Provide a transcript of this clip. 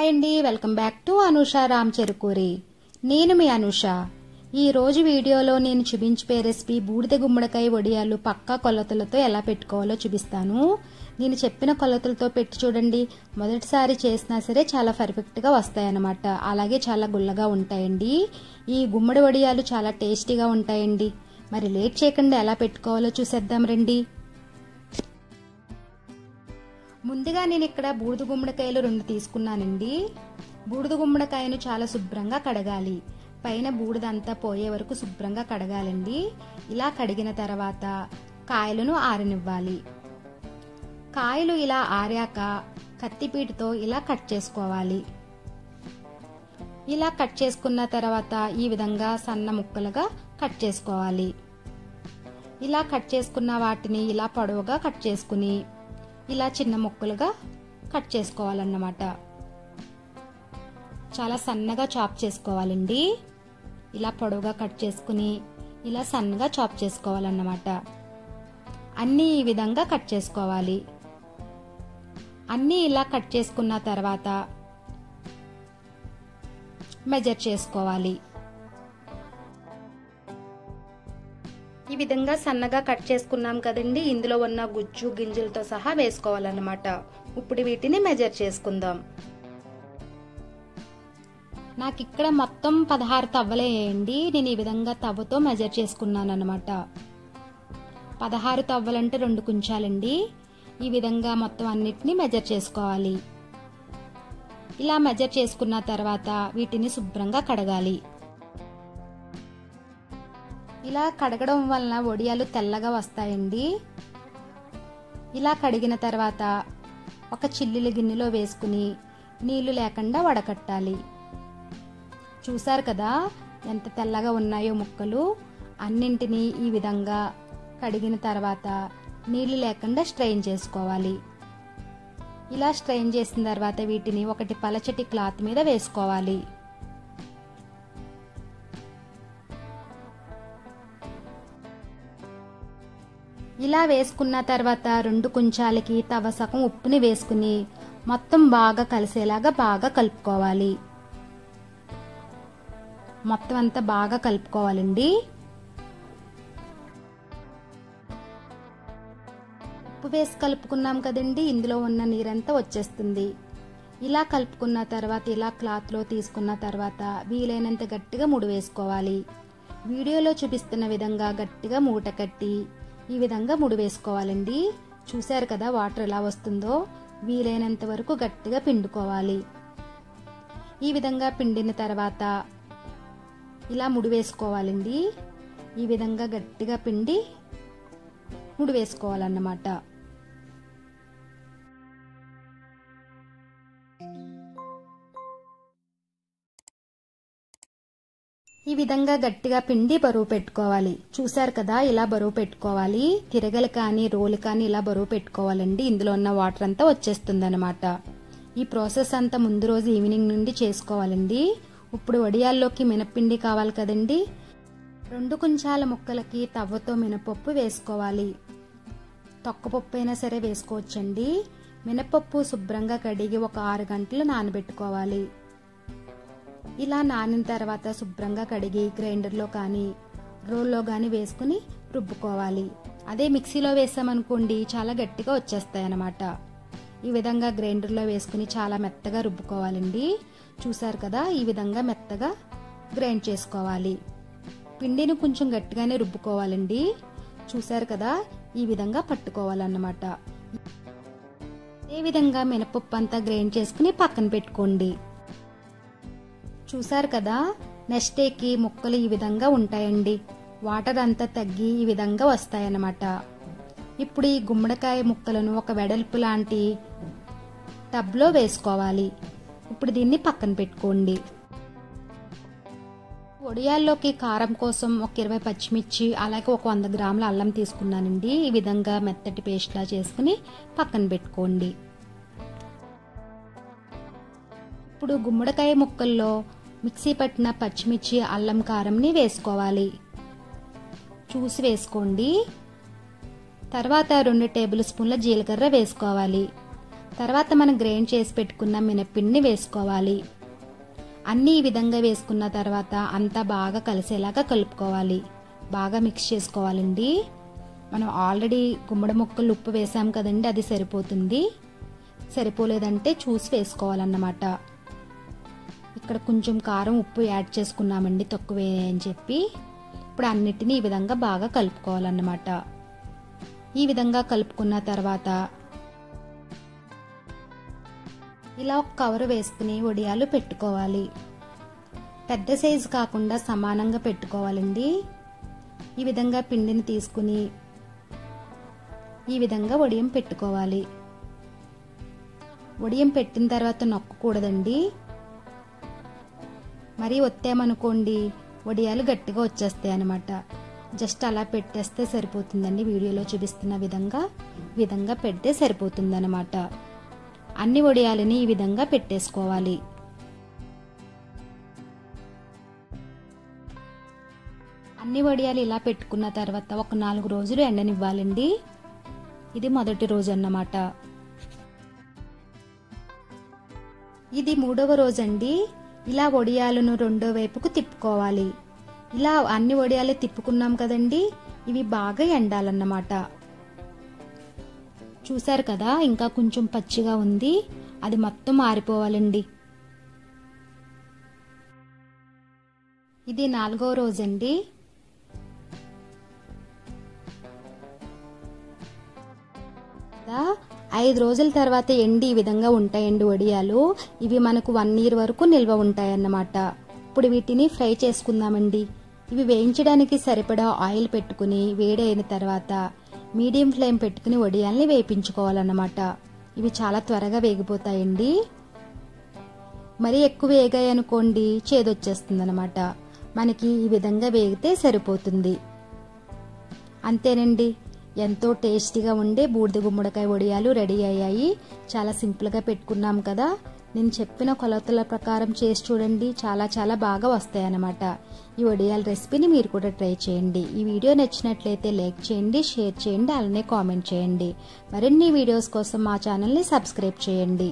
అండి, welcome back to Anusha Ram Cherukuri. నేను మీ అనూష. ఈ రోజు వీడియోలో నేను చూపించే రెసిపీ బూడిద గుమ్మడికాయ వడియాలు పక్కా కొలతలతో ఎలా పెట్టుకోవాలో చూపిస్తాను. నేను చెప్పిన కొలతలతో పెట్టి చూడండి. మొదటిసారి చేసినా సరే చాలా పర్ఫెక్ట్గా వస్తాయన్నమాట. అలాగే చాలా గుల్లగా ఉంటాయండి. ఈ గుమ్మడి వడియాలు చాలా టేస్టీగా ఉంటాయండి. మరి లేట్ చేయకుండా ఎలా పెట్టుకోవాలో చూసేద్దాం రండి. ముందుగా నేను ఇక్కడ బూడిద గుమ్మడికాయలు 2 తీసుకున్నానండి. బూడిద గుమ్మడికాయను చాలా శుభ్రంగా కడగాలి. పైన బూడిదంతా పోయే వరకు శుభ్రంగా కడగాలండి. ఇలా కడిగిన తర్వాత కాయలను ఆరనివ్వాలి. కాయలు ఇలా ఆరాక కత్తిపీటతో ఇలా కట్ చేసుకోవాలి. ఇలా కట్ చేసుకున్న తర్వాత ఈ విధంగా సన్న ముక్కలుగా కట్ చేసుకోవాలి. ఇలా కట్ చేసుకున్న వాటిని ఇలా పొడవుగా కట్ చేసుకుని ఇలా చిన్న ముక్కలుగా కట్ చేసుకోవాలన్నమాట. చాలా సన్నగా చాప్ చేసుకోవాలండి. ఇలా పొడవుగా కట్ చేసుకుని ఇలా సన్నగా చాప్ చేసుకోవాలన్నమాట. అన్నీ ఈ విధంగా కట్ చేసుకోవాలి. అన్నీ ఇలా కట్ చేసుకున్న తర్వాత మెజర్ చేసుకోవాలి. ఈ విధంగా సన్నగా కట్ చేసుకున్నాం కదండి. ఇందులో ఉన్న గుజ్జు గింజలతో సహా వేసుకోవాలన్నమాట. ఇప్పుడు వీటిని మెజర్ చేసుకుందాం. నాకు ఇక్కడ మొత్తం 16 తవ్వలే వేయండి. నేను ఈ విధంగా తవ్వతో మెజర్ చేసుకున్నాను అన్నమాట. 16 తవ్వలంటే 2 కుంచాలండి. ఈ విధంగా మొత్తం అన్నిటిని మెజర్ చేసుకోవాలి. ఇలా మెజర్ చేసుకున్న తర్వాత వీటిని శుభ్రంగా కడగాలి. ఇలా కడగడం వలన వడియాలు తెల్లగా వస్తాయండి. ఇలా కడిగిన తర్వాత ఒక చిల్లుల గిన్నెలో వేసుకుని నీళ్లు లేకుండా వడకట్టాలి. చూసారు కదా ఎంత తెల్లగా ఉన్నాయో ముక్కలు. అన్నింటినీ ఈ విధంగా కడిగిన తర్వాత నీళ్లు లేకుండా స్ట్రెయిన్ చేసుకోవాలి. ఇలా స్ట్రెయిన్ చేసిన తర్వాత వీటిని ఒకటి పలచటి క్లాత్ మీద వేసుకోవాలి. ఇలా వేసుకున్న తర్వాత 2 కుంచాలకి తవ సగం ఉప్పుని వేసుకుని మొత్తం బాగా కలిసేలాగా బాగా కలుపుకోవాలి. మొత్తం అంతా బాగా కలుపుకోవాలండి. ఉప్పు వేసి కలుపుకున్నాం కదండి. ఇందులో ఉన్న నీరంతా వచ్చేస్తుంది. ఇలా కలుపుకున్న తర్వాత ఇలా క్లాత్లో తీసుకున్న తర్వాత వీలైనంత గట్టిగా ముడి వేసుకోవాలి. వీడియోలో చూపిస్తున్న విధంగా గట్టిగా మూట కట్టి ఈ విధంగా ముడి వేసుకోవాలండి. చూశారు కదా వాటర్ ఎలా వస్తుందో. వీలైనంత వరకు గట్టిగా పిండుకోవాలి. ఈ విధంగా పిండిన తర్వాత ఇలా ముడి వేసుకోవాలండి. ఈ విధంగా గట్టిగా పిండి ముడి వేసుకోవాలన్నమాట. ఈ విధంగా గట్టిగా పిండి బరువు పెట్టుకోవాలి. చూసారు కదా ఇలా బరువు పెట్టుకోవాలి. తిరగలు కానీ రోలు కానీ ఇలా బరువు పెట్టుకోవాలండి. ఇందులో ఉన్న వాటర్ అంతా వచ్చేస్తుంది అనమాట. ఈ ప్రాసెస్ అంతా ముందు రోజు ఈవినింగ్ నుండి చేసుకోవాలండి. ఇప్పుడు వడియాల్లోకి మినప్పిండి కావాలి కదండి. 2 కుంచాల ముక్కలకి తవ్వతో మినపప్పు వేసుకోవాలి. తొక్కపప్పు అయినా సరే వేసుకోవచ్చండి. మినపప్పు శుభ్రంగా కడిగి ఒక 6 గంటలు నానబెట్టుకోవాలి. ఇలా నానిన తర్వాత శుభ్రంగా కడిగి గ్రైండర్లో కానీ రోల్లో కానీ వేసుకుని రుబ్బుకోవాలి. అదే మిక్సీలో వేసామనుకోండి చాలా గట్టిగా వచ్చేస్తాయి అన్నమాట. ఈ విధంగా గ్రైండర్లో వేసుకుని చాలా మెత్తగా రుబ్బుకోవాలండి. చూసారు కదా ఈ విధంగా మెత్తగా గ్రైండ్ చేసుకోవాలి. పిండిని కొంచెం గట్టిగానే రుబ్బుకోవాలండి. చూసారు కదా ఈ విధంగా పట్టుకోవాలన్నమాట. ఈ విధంగా మినపప్పు అంతా గ్రైండ్ చేసుకుని పక్కన పెట్టుకోండి. చూసారు కదా నెక్స్ట్ డేకి ముక్కలు ఈ విధంగా ఉంటాయండి. వాటర్ అంతా తగ్గి ఈ విధంగా వస్తాయన్నమాట. ఇప్పుడు ఈ గుమ్మడికాయ ముక్కలను ఒక వెడల్పు లాంటి టబ్లో వేసుకోవాలి. ఇప్పుడు దీన్ని పక్కన పెట్టుకోండి. వడియాల్లోకి కారం కోసం ఒక 20 పచ్చిమిర్చి అలాగే ఒక 100 గ్రాముల అల్లం తీసుకున్నానండి. ఈ విధంగా మెత్తటి పేస్ట్లా చేసుకుని పక్కన పెట్టుకోండి. ఇప్పుడు గుమ్మడికాయ ముక్కల్లో మిక్సీ పట్టిన పచ్చిమిర్చి అల్లం కారంని వేసుకోవాలి. చూసి వేసుకోండి. తర్వాత 2 టేబుల్ స్పూన్ల జీలకర్ర వేసుకోవాలి. తర్వాత మనం గ్రైండ్ చేసి పెట్టుకున్న మినప్పిండిని వేసుకోవాలి. అన్నీ ఈ విధంగా వేసుకున్న తర్వాత అంతా బాగా కలిసేలాగా కలుపుకోవాలి. బాగా మిక్స్ చేసుకోవాలండి. మనం ఆల్రెడీ గుమ్మడి ముక్కలు ఉప్పు వేసాం కదండి, అది సరిపోతుంది. సరిపోలేదంటే చూసి వేసుకోవాలన్నమాట. ఇక్కడ కొంచెం కారం ఉప్పు యాడ్ చేసుకున్నామండి తక్కువే అని చెప్పి. ఇప్పుడు అన్నిటినీ ఈ విధంగా బాగా కలుపుకోవాలన్నమాట. ఈ విధంగా కలుపుకున్న తర్వాత ఇలా ఒక కవర్ వేసుకుని వడియాలు పెట్టుకోవాలి. పెద్ద సైజు కాకుండా సమానంగా పెట్టుకోవాలండి. ఈ విధంగా పిండిని తీసుకుని ఈ విధంగా వడియం పెట్టుకోవాలి. వడియం పెట్టిన తర్వాత నొక్కకూడదండి. మరీ ఒత్తామనుకోండి వడియాలు గట్టిగా వచ్చేస్తాయి అన్నమాట. జస్ట్ అలా పెట్టేస్తే సరిపోతుందండి. వీడియోలో చూపిస్తున్న విధంగా పెడితే సరిపోతుందన్నమాట. అన్ని వడియాలని ఈ విధంగా పెట్టేసుకోవాలి. అన్ని వడియాలు ఇలా పెట్టుకున్న తర్వాత ఒక 4 రోజులు ఎండనివ్వాలండి. ఇది మొదటి రోజు అన్నమాట. ఇది 3వ రోజు అండి. ఇలా వడియాలను రెండో వైపుకు తిప్పుకోవాలి. ఇలా అన్ని వడియాలు తిప్పుకున్నాం కదండి, ఇవి బాగా ఎండాలన్నమాట. చూసారు కదా, ఇంకా కొంచెం పచ్చిగా ఉంది, అది మొత్తం ఆరిపోవాలండి. ఇది 4వ రోజు అండి. కదా 5 రోజుల తర్వాత ఎండి ఈ విధంగా ఉంటాయండి వడియాలు. ఇవి మనకు 1 year వరకు నిల్వ ఉంటాయన్నమాట. ఇప్పుడు వీటిని ఫ్రై చేసుకుందామండి. ఇవి వేయించడానికి సరిపడా ఆయిల్ పెట్టుకుని వేడి అయిన తర్వాత మీడియం ఫ్లేమ్ పెట్టుకుని వడియాల్ని వేయించుకోవాలన్నమాట. ఇవి చాలా త్వరగా వేగిపోతాయండి. మరీ ఎక్కువ వేగాయి అనుకోండి చేదొచ్చేస్తుంది అన్నమాట. మనకి ఈ విధంగా వేగితే సరిపోతుంది. అంతేనండి, ఎంతో టేస్టీగా ఉండే బూడిద గుమ్మడికాయ వడియాలు రెడీ అయ్యాయి. చాలా సింపుల్గా పెట్టుకున్నాం కదా. నేను చెప్పిన కొలతల ప్రకారం చేసి చూడండి, చాలా బాగా వస్తాయి అన్నమాట. ఈ వడియాల రెసిపీని మీరు కూడా ట్రై చేయండి. ఈ వీడియో నచ్చినట్లయితే లైక్ చేయండి, షేర్ చేయండి, అలానే కామెంట్ చేయండి. మరిన్ని వీడియోస్ కోసం మా ఛానల్ని సబ్స్క్రైబ్ చేయండి.